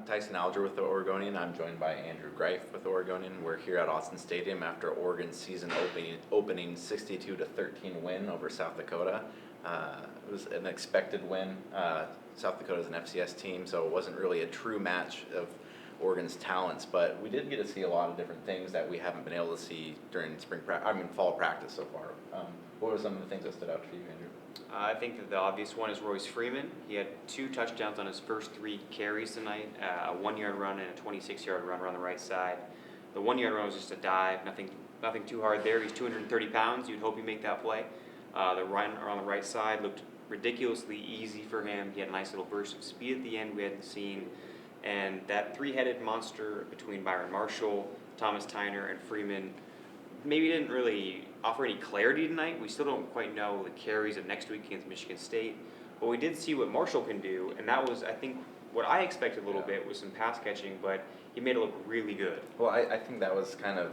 Tyson Alger with the Oregonian. I'm joined by Andrew Greif with the Oregonian. We're here at Autzen Stadium after Oregon's season opening 62-13 win over South Dakota. It was an expected win. South Dakota is an FCS team, so it wasn't really a true match of Oregon's talents, but we did get to see a lot of different things that we haven't been able to see during fall practice so far. What were some of the things that stood out for you, Andrew? I think that the obvious one is Royce Freeman. He had 2 touchdowns on his first 3 carries tonight, a 1-yard run and a 26-yard run on the right side. The 1-yard run was just a dive, nothing too hard there. He's 230 pounds. You'd hope he'd make that play. The run on the right side looked ridiculously easy for him. He had a nice little burst of speed at the end we hadn't seen. And that 3-headed monster between Byron Marshall, Thomas Tyner, and Freeman maybe didn't really offer any clarity tonight. We still don't quite know the carries of next week against Michigan State. But we did see what Marshall can do, and that was, I think, what I expected a little bit was some pass catching, but he made it look really good. Well, I think that was kind of,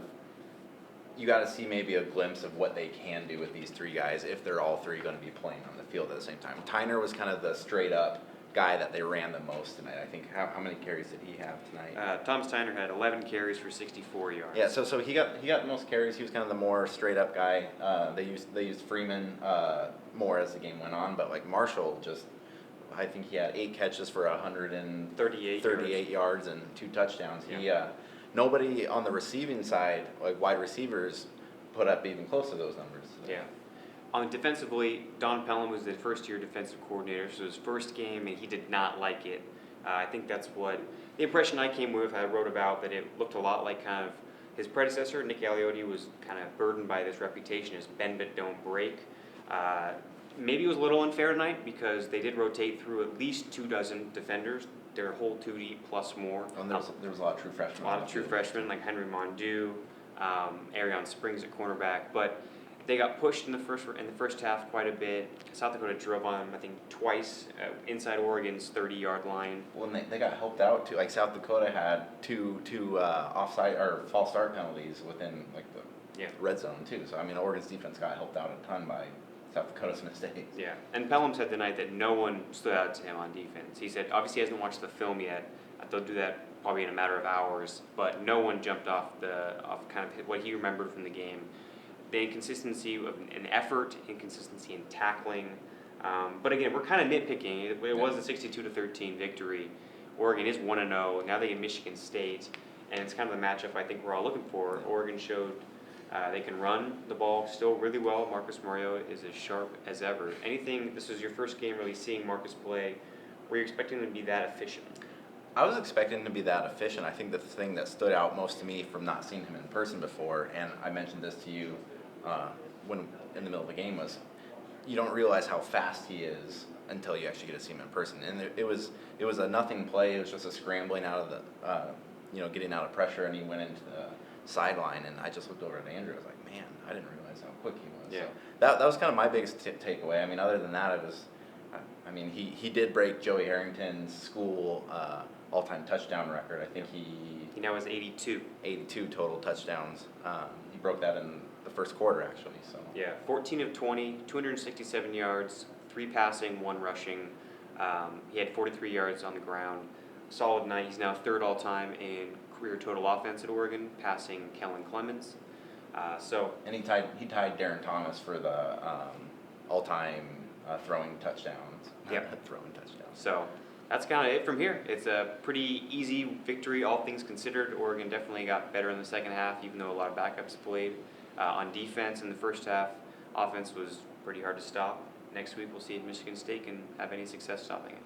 you got to see maybe a glimpse of what they can do with these 3 guys if they're all 3 going to be playing on the field at the same time. Tyner was kind of the straight-up guy that they ran the most tonight. I think how many carries did he have tonight? Thomas Tyner had 11 carries for 64 yards. Yeah, so he got the most carries. He was kind of the more straight up guy. They used Freeman more as the game went on, but like Marshall I think he had 8 catches for 138 yards and 2 touchdowns. Yeah. Nobody on the receiving side, like wide receivers, put up even close to those numbers. Yeah. Defensively, Don Pellum was the first-year defensive coordinator, so his first game, and he did not like it. I think that's what the impression I came with. I wrote about that it looked a lot like kind of his predecessor, Nick Aliotti, was kind of burdened by this reputation as bend but don't break. Maybe it was a little unfair tonight because they did rotate through at least 24 defenders, their whole 2 deep plus more. And there was a lot of true freshmen. A lot of true freshmen like Henry Mondew, Arion Springs at cornerback, but they got pushed in the first half quite a bit. South Dakota drove on them, I think, twice inside Oregon's 30-yard line. Well, and they got helped out too. Like South Dakota had two offside or false start penalties within like the red zone too. So I mean, Oregon's defense got helped out a ton by South Dakota's mistakes. Yeah, and Pellum said tonight that no one stood out to him on defense. He said obviously he hasn't watched the film yet. They'll do that probably in a matter of hours, but no one jumped off kind of what he remembered from the game. The inconsistency of an effort, inconsistency in tackling. But again, we're kind of nitpicking. It was a 62-13 victory. Oregon is 1-0. Now they get Michigan State, and it's kind of the matchup I think we're all looking for. Oregon showed they can run the ball still really well. Marcus Mario is as sharp as ever. This was your first game really seeing Marcus play. Were you expecting him to be that efficient? I was expecting him to be that efficient. I think the thing that stood out most to me from not seeing him in person before, and I mentioned this to you when in the middle of the game, was you don't realize how fast he is until you actually get to see him in person. And it was a nothing play. It was just a scrambling out of the, getting out of pressure, and he went into the sideline. And I just looked over at Andrew. I was like, man, I didn't realize how quick he was. Yeah. So that was kind of my biggest takeaway. I mean, other than that, he did break Joey Harrington's school all-time touchdown record. I think he now has 82. 82 total touchdowns. He broke that in the first quarter, actually. So 14 of 20, 267 yards, 3 passing, 1 rushing. He had 43 yards on the ground. Solid night. He's now 3rd all-time in career total offense at Oregon, passing Kellen Clemens. And he tied Darren Thomas for the all-time throwing touchdowns. Throwing touchdowns. So that's kind of it from here. It's a pretty easy victory, all things considered. Oregon definitely got better in the second half, even though a lot of backups played. On defense in the first half, offense was pretty hard to stop. Next week we'll see if Michigan State can have any success stopping it.